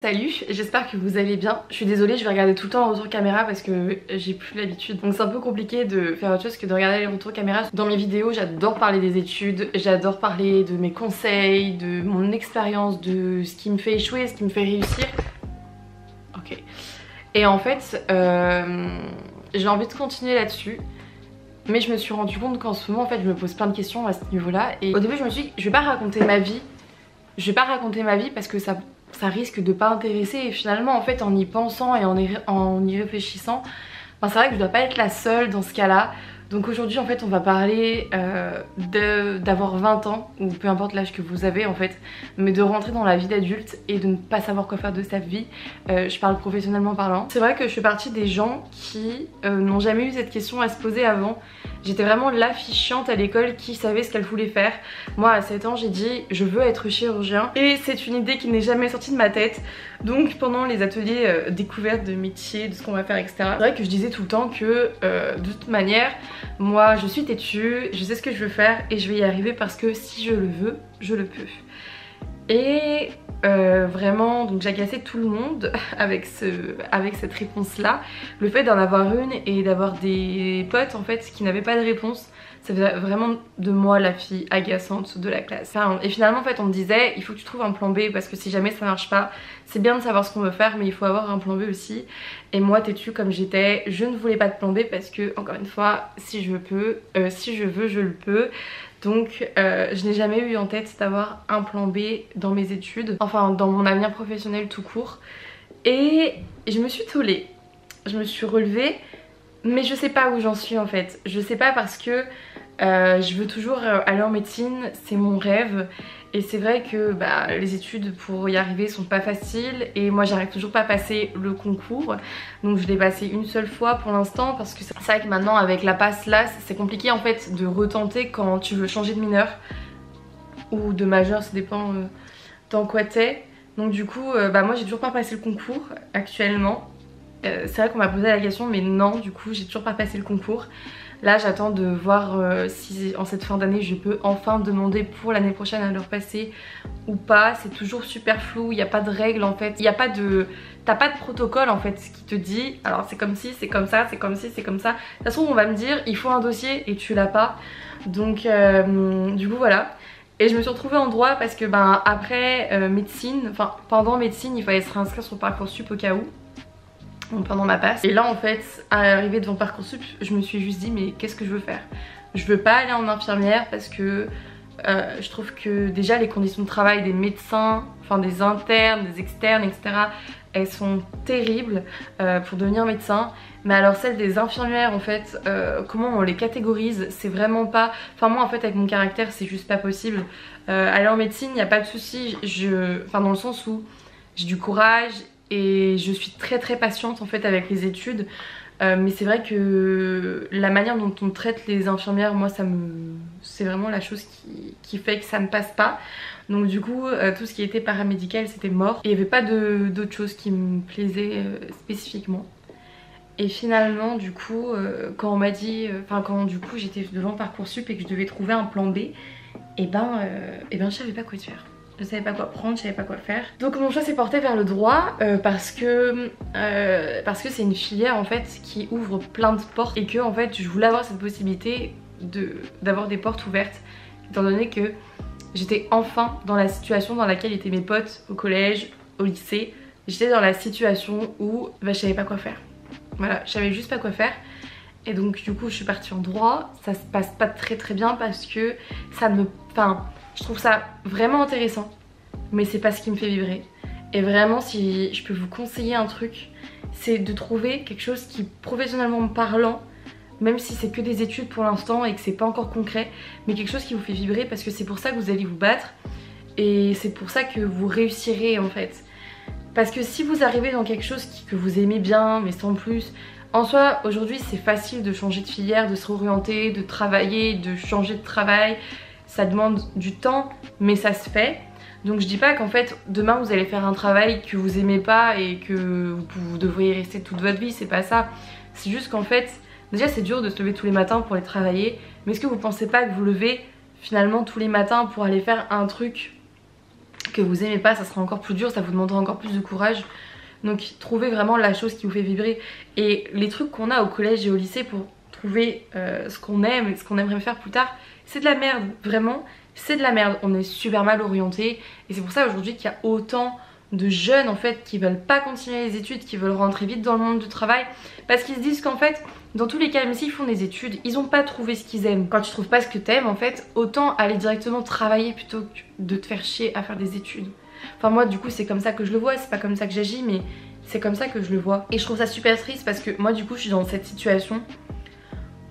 Salut, j'espère que vous allez bien. Je suis désolée, je vais regarder tout le temps en retour caméra parce que j'ai plus l'habitude. Donc c'est un peu compliqué de faire autre chose que de regarder les retours caméra. Dans mes vidéos, j'adore parler des études, j'adore parler de mes conseils, de mon expérience, de ce qui me fait échouer, ce qui me fait réussir. Ok. Et en fait, j'ai envie de continuer là-dessus. Mais je me suis rendu compte qu'en ce moment, en fait, je me pose plein de questions à ce niveau-là. Et au début, je me suis dit, je vais pas raconter ma vie. Je vais pas raconter ma vie parce que ça risque de pas intéresser. Et finalement, en fait, en y pensant et en y réfléchissant, c'est vrai que je dois pas être la seule dans ce cas-là. Donc aujourd'hui, en fait, on va parler d'avoir 20 ans, ou peu importe l'âge que vous avez en fait, mais de rentrer dans la vie d'adulte et de ne pas savoir quoi faire de sa vie. Je parle professionnellement parlant. C'est vrai que je fais partie des gens qui n'ont jamais eu cette question à se poser avant. J'étais vraiment la fille chiante à l'école qui savait ce qu'elle voulait faire. Moi à 7 ans j'ai dit je veux être chirurgien et c'est une idée qui n'est jamais sortie de ma tête. Donc pendant les ateliers découvertes de métiers, de ce qu'on va faire etc. C'est vrai que je disais tout le temps que de toute manière moi je suis têtue, je sais ce que je veux faire et je vais y arriver parce que si je le veux, je le peux. Et vraiment, donc j'agaçais tout le monde avec cette réponse là. Le fait d'en avoir une et d'avoir des potes en fait qui n'avaient pas de réponse, ça faisait vraiment de moi la fille agaçante de la classe. Enfin, et finalement en fait on me disait il faut que tu trouves un plan B parce que si jamais ça marche pas, c'est bien de savoir ce qu'on veut faire mais il faut avoir un plan B aussi. Et moi têtue comme j'étais, je ne voulais pas de plan B parce que encore une fois si je veux je le peux. Donc je n'ai jamais eu en tête d'avoir un plan B dans mes études, enfin dans mon avenir professionnel tout court. Et je me suis tollée, je me suis relevée, mais je sais pas où j'en suis en fait. Je sais pas parce que je veux toujours aller en médecine, c'est mon rêve. Et c'est vrai que les études pour y arriver sont pas faciles et moi j'arrive toujours pas à passer le concours. Donc je l'ai passé une seule fois pour l'instant parce que c'est vrai que maintenant avec la passe là c'est compliqué en fait de retenter quand tu veux changer de mineur ou de majeur, ça dépend dans quoi t'es. Donc du coup moi j'ai toujours pas passé le concours actuellement. C'est vrai qu'on m'a posé la question mais non du coup j'ai toujours pas passé le concours. Là j'attends de voir si en cette fin d'année je peux enfin demander pour l'année prochaine à le repasser ou pas. C'est toujours super flou, il n'y a pas de règles en fait, il n'y a pas de... T'as pas de protocole en fait qui te dit alors c'est comme si, c'est comme ça, c'est comme si, c'est comme ça. De toute façon on va me dire il faut un dossier et tu l'as pas. Donc du coup voilà. Et je me suis retrouvée en droit parce que après médecine, enfin pendant médecine il fallait se réinscrire sur Parcoursup au cas où. Pendant ma passe. Et là en fait à l'arrivée devant Parcoursup je me suis juste dit mais qu'est-ce que je veux faire? Je veux pas aller en infirmière parce que je trouve que déjà les conditions de travail des médecins, enfin des internes, des externes etc, elles sont terribles pour devenir médecin. Mais alors celles des infirmières en fait, comment on les catégorise, c'est vraiment pas... Enfin moi en fait avec mon caractère c'est juste pas possible. Aller en médecine il n'y a pas de souci, enfin dans le sens où j'ai du courage et je suis très patiente en fait avec les études. Mais c'est vrai que la manière dont on traite les infirmières, moi c'est vraiment la chose qui fait que ça ne passe pas. Donc du coup tout ce qui était paramédical c'était mort. Et il n'y avait pas d'autre chose qui me plaisait spécifiquement. Et finalement du coup quand on m'a dit, quand du coup j'étais devant Parcoursup et que je devais trouver un plan B, et je savais pas quoi faire. Je savais pas quoi prendre, je savais pas quoi faire. Donc mon choix s'est porté vers le droit parce que c'est une filière en fait qui ouvre plein de portes et que en fait je voulais avoir cette possibilité d'avoir des portes ouvertes étant donné que j'étais enfin dans la situation dans laquelle étaient mes potes au collège, au lycée. J'étais dans la situation où je savais pas quoi faire. Voilà, je savais juste pas quoi faire. Et donc du coup je suis partie en droit. Ça se passe pas très bien parce que je trouve ça vraiment intéressant, mais c'est pas ce qui me fait vibrer. Et vraiment si je peux vous conseiller un truc, c'est de trouver quelque chose qui professionnellement parlant, même si c'est que des études pour l'instant et que c'est pas encore concret, mais quelque chose qui vous fait vibrer parce que c'est pour ça que vous allez vous battre et c'est pour ça que vous réussirez en fait. Parce que si vous arrivez dans quelque chose que vous aimez bien mais sans plus, en soi aujourd'hui c'est facile de changer de filière, de se réorienter, de travailler, de changer de travail. Ça demande du temps mais ça se fait. Donc je dis pas qu'en fait demain vous allez faire un travail que vous aimez pas et que vous devriez y rester toute votre vie, c'est pas ça. C'est juste qu'en fait déjà c'est dur de se lever tous les matins pour aller travailler, mais est-ce que vous pensez pas que vous levez finalement tous les matins pour aller faire un truc que vous aimez pas, ça sera encore plus dur, ça vous demandera encore plus de courage. Donc trouvez vraiment la chose qui vous fait vibrer. Et les trucs qu'on a au collège et au lycée pour trouver ce qu'on aime et ce qu'on aimerait faire plus tard, c'est de la merde, vraiment, c'est de la merde. On est super mal orienté et c'est pour ça aujourd'hui qu'il y a autant de jeunes en fait qui veulent pas continuer les études, qui veulent rentrer vite dans le monde du travail parce qu'ils se disent qu'en fait dans tous les cas même s'ils font des études ils ont pas trouvé ce qu'ils aiment. Quand tu trouves pas ce que t'aimes en fait autant aller directement travailler plutôt que de te faire chier à faire des études. Enfin moi du coup c'est comme ça que je le vois, c'est pas comme ça que j'agis mais c'est comme ça que je le vois. Et je trouve ça super triste parce que moi du coup je suis dans cette situation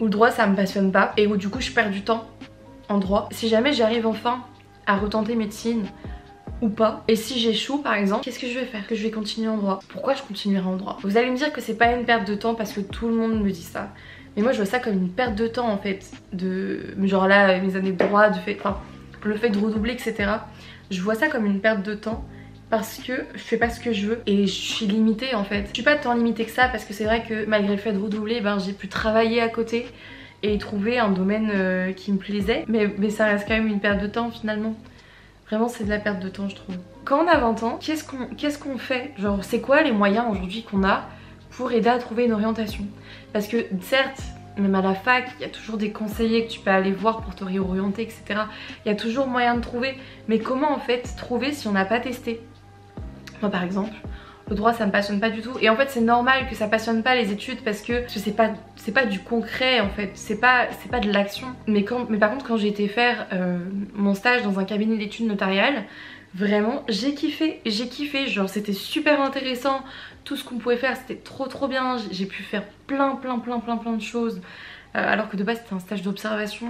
où le droit ça me passionne pas et où du coup je perds du temps en droit. Si jamais j'arrive enfin à retenter médecine ou pas, et si j'échoue par exemple, qu'est-ce que je vais faire? Que je vais continuer en droit. Pourquoi je continuerai en droit? Vous allez me dire que c'est pas une perte de temps parce que tout le monde me dit ça, mais moi je vois ça comme une perte de temps en fait, de genre là mes années de droit, le fait de redoubler etc. Je vois ça comme une perte de temps parce que je fais pas ce que je veux et je suis limitée en fait. Je suis pas tant limitée que ça parce que c'est vrai que malgré le fait de redoubler, j'ai pu travailler à côté et trouver un domaine qui me plaisait, mais ça reste quand même une perte de temps finalement. Vraiment c'est de la perte de temps je trouve. Quand on a 20 ans, qu'est-ce qu'on fait? Genre c'est quoi les moyens aujourd'hui qu'on a pour aider à trouver une orientation? Parce que certes, même à la fac, il y a toujours des conseillers que tu peux aller voir pour te réorienter etc. Il y a toujours moyen de trouver, mais comment en fait trouver si on n'a pas testé? Moi par exemple, le droit ça me passionne pas du tout et en fait c'est normal que ça passionne pas les études parce que c'est pas du concret en fait, c'est pas de l'action. Mais par contre quand j'ai été faire mon stage dans un cabinet d'études notariales, vraiment j'ai kiffé, genre c'était super intéressant, tout ce qu'on pouvait faire c'était trop bien, j'ai pu faire plein de choses alors que de base c'était un stage d'observation.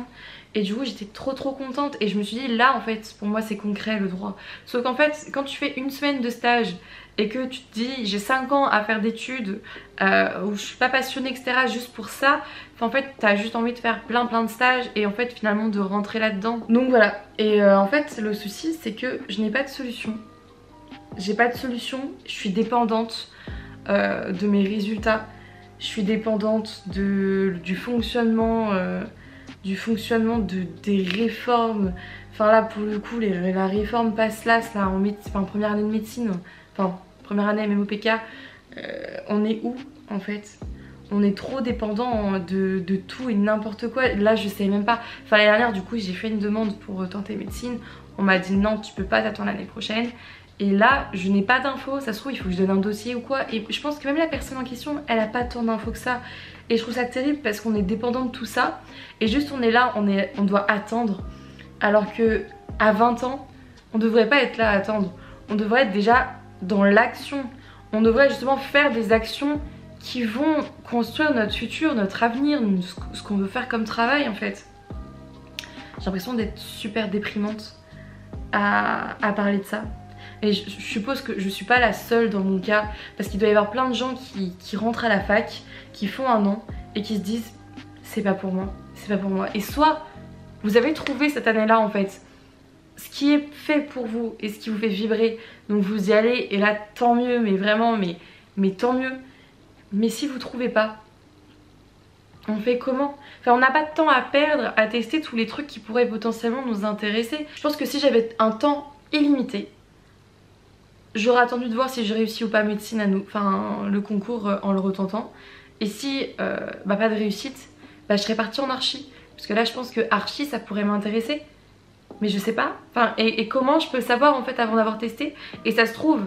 Et du coup j'étais trop contente et je me suis dit là en fait pour moi c'est concret le droit. Sauf qu'en fait quand tu fais une semaine de stage et que tu te dis j'ai 5 ans à faire d'études où je suis pas passionnée etc juste pour ça, en fait t'as juste envie de faire plein de stages et en fait finalement de rentrer là-dedans. Donc voilà, et en fait le souci c'est que je n'ai pas de solution. J'ai pas de solution, je suis dépendante de mes résultats, je suis dépendante du fonctionnement des réformes. Enfin là pour le coup la réforme passe là en première année de médecine, enfin première année MMOPK, on est où en fait? On est trop dépendant de tout et n'importe quoi. Là je sais même pas, enfin l'année dernière du coup j'ai fait une demande pour tenter médecine, on m'a dit non tu peux pas, t'attends l'année prochaine. Et là je n'ai pas d'infos, ça se trouve il faut que je donne un dossier ou quoi. Et je pense que même la personne en question elle a pas tant d'infos que ça. Et je trouve ça terrible parce qu'on est dépendant de tout ça. Et juste on est là, on doit attendre. Alors que à 20 ans, on devrait pas être là à attendre. On devrait être déjà dans l'action. On devrait justement faire des actions qui vont construire notre futur, notre avenir, ce qu'on veut faire comme travail en fait. J'ai l'impression d'être super déprimante à parler de ça. Et je suppose que je suis pas la seule dans mon cas, parce qu'il doit y avoir plein de gens qui rentrent à la fac, qui font un an et qui se disent c'est pas pour moi, c'est pas pour moi. Et soit vous avez trouvé cette année-là en fait ce qui est fait pour vous et ce qui vous fait vibrer, donc vous y allez et là tant mieux, mais vraiment mais tant mieux. Mais si vous trouvez pas, on fait comment? Enfin on n'a pas de temps à perdre à tester tous les trucs qui pourraient potentiellement nous intéresser. Je pense que si j'avais un temps illimité, j'aurais attendu de voir si je réussis ou pas médecine le concours en le retentant. Et si pas de réussite, je serais partie en archi. Parce que là je pense que archi ça pourrait m'intéresser. Mais je sais pas. Et comment je peux le savoir en fait avant d'avoir testé? Et ça se trouve,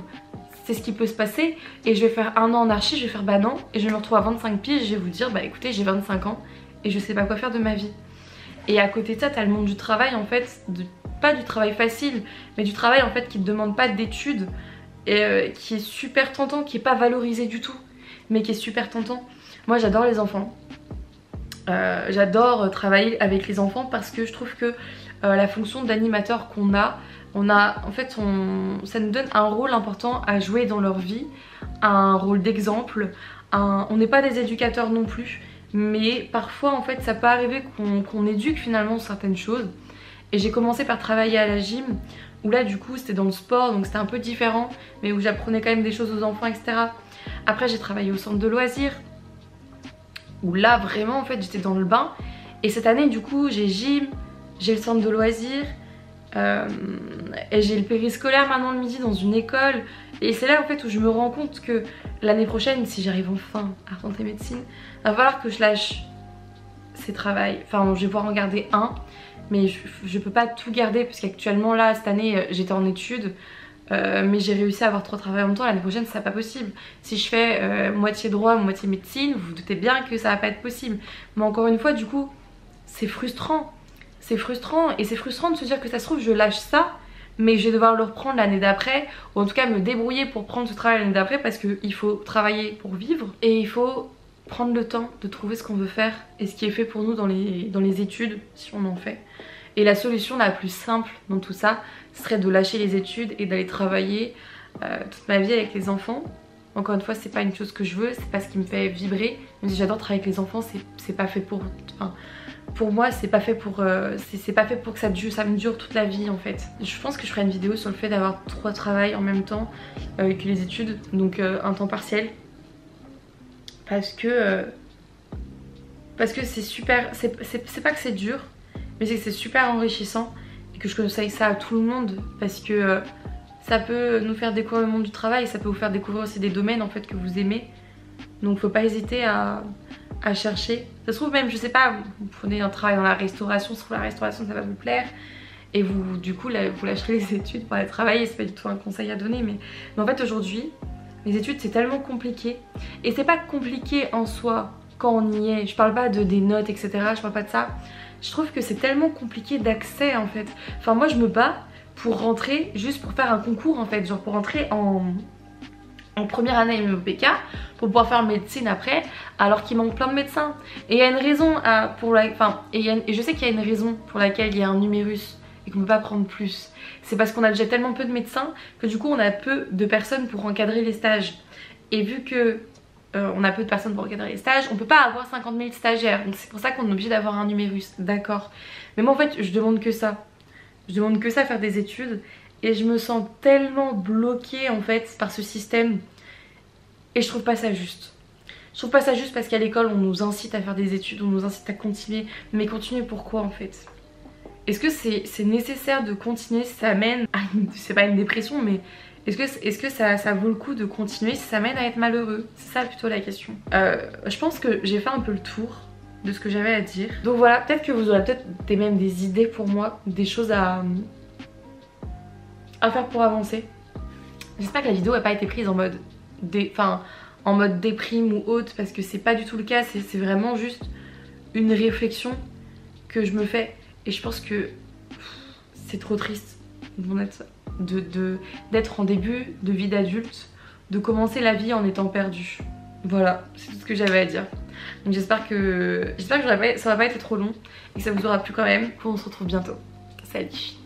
c'est ce qui peut se passer. Et je vais faire un an en archi, je vais faire bah non. Et je vais me retrouver à 25 piges et je vais vous dire écoutez j'ai 25 ans et je sais pas quoi faire de ma vie. Et à côté de ça t'as le monde du travail en fait, pas du travail facile, mais du travail en fait qui te demande pas d'études. Et qui est super tentant, qui est pas valorisé du tout, mais qui est super tentant. Moi j'adore les enfants, j'adore travailler avec les enfants parce que je trouve que la fonction d'animateur qu'on a en fait ça nous donne un rôle important à jouer dans leur vie, un rôle d'exemple. On n'est pas des éducateurs non plus, mais parfois en fait ça peut arriver qu'on éduque finalement certaines choses. Et j'ai commencé par travailler à la gym, où là du coup c'était dans le sport donc c'était un peu différent, mais où j'apprenais quand même des choses aux enfants etc. Après j'ai travaillé au centre de loisirs, où là vraiment en fait j'étais dans le bain. Et cette année du coup j'ai gym, j'ai le centre de loisirs Et j'ai le périscolaire maintenant le midi dans une école. Et c'est là en fait où je me rends compte que l'année prochaine, si j'arrive enfin à rentrer médecine, va falloir que je lâche ces travails. Enfin, je vais pouvoir en garder un, mais je peux pas tout garder parce qu'actuellement là, cette année, j'étais en études. Mais j'ai réussi à avoir 3 travails en même temps. L'année prochaine ça sera pas possible. Si je fais moitié droit, moitié médecine, vous vous doutez bien que ça va pas être possible. Mais encore une fois du coup c'est frustrant. C'est frustrant et c'est frustrant de se dire que ça se trouve je lâche ça, mais je vais devoir le reprendre l'année d'après, ou en tout cas me débrouiller pour prendre ce travail l'année d'après, parce qu'il faut travailler pour vivre et il faut prendre le temps de trouver ce qu'on veut faire et ce qui est fait pour nous dans les études si on en fait. Et la solution la plus simple dans tout ça serait de lâcher les études et d'aller travailler toute ma vie avec les enfants. Encore une fois, c'est pas une chose que je veux, c'est pas ce qui me fait vibrer. Même si j'adore travailler avec les enfants, c'est pas fait pour... Enfin, pour moi, c'est pas fait pour c'est pas fait pour que ça me dure toute la vie en fait. Je pense que je ferai une vidéo sur le fait d'avoir 3 travails en même temps que les études, donc un temps partiel. Parce que c'est super... C'est pas que c'est dur, mais c'est que c'est super enrichissant et que je conseille ça à tout le monde parce que ça peut nous faire découvrir le monde du travail et ça peut vous faire découvrir aussi des domaines en fait que vous aimez. Donc faut pas hésiter à chercher. Ça se trouve même, je sais pas, vous prenez un travail dans la restauration, ça se trouve la restauration ça va vous plaire et vous du coup là, vous lâcherez les études pour aller travailler. C'est pas du tout un conseil à donner, mais en fait aujourd'hui les études c'est tellement compliqué. Et c'est pas compliqué en soi quand on y est, je parle pas des notes etc, je parle pas de ça. Je trouve que c'est tellement compliqué d'accès en fait. Enfin moi je me bats pour rentrer, juste pour faire un concours en fait, genre pour rentrer en première année MOPK pour pouvoir faire médecine après, alors qu'il manque plein de médecins. Et il y a une raison et je sais qu'il y a une raison pour laquelle il y a un numérus et qu'on ne peut pas prendre plus. C'est parce qu'on a déjà tellement peu de médecins que du coup on a peu de personnes pour encadrer les stages. Et vu que on a peu de personnes pour encadrer les stages, on peut pas avoir 50 000 stagiaires. Donc c'est pour ça qu'on est obligé d'avoir un numérus, d'accord. Mais moi en fait je demande que ça. Je demande que ça, faire des études. Et je me sens tellement bloquée en fait par ce système. Et je trouve pas ça juste. Je trouve pas ça juste parce qu'à l'école on nous incite à faire des études, on nous incite à continuer. Mais continuer pourquoi en fait? Est-ce que c'est nécessaire de continuer si ça mène à c'est pas une dépression, mais est-ce que ça vaut le coup de continuer si ça mène à être malheureux? C'est ça plutôt la question. Je pense que j'ai fait un peu le tour de ce que j'avais à dire. Donc voilà, peut-être que vous aurez peut-être même des idées pour moi, des choses à faire pour avancer. J'espère que la vidéo n'a pas été prise en mode en mode déprime ou autre, parce que c'est pas du tout le cas, c'est vraiment juste une réflexion que je me fais. Et je pense que c'est trop triste d'être en début de vie d'adulte, de commencer la vie en étant perdu. Voilà, c'est tout ce que j'avais à dire. Donc j'espère que ça va pas été trop long et que ça vous aura plu quand même. On se retrouve bientôt. Salut.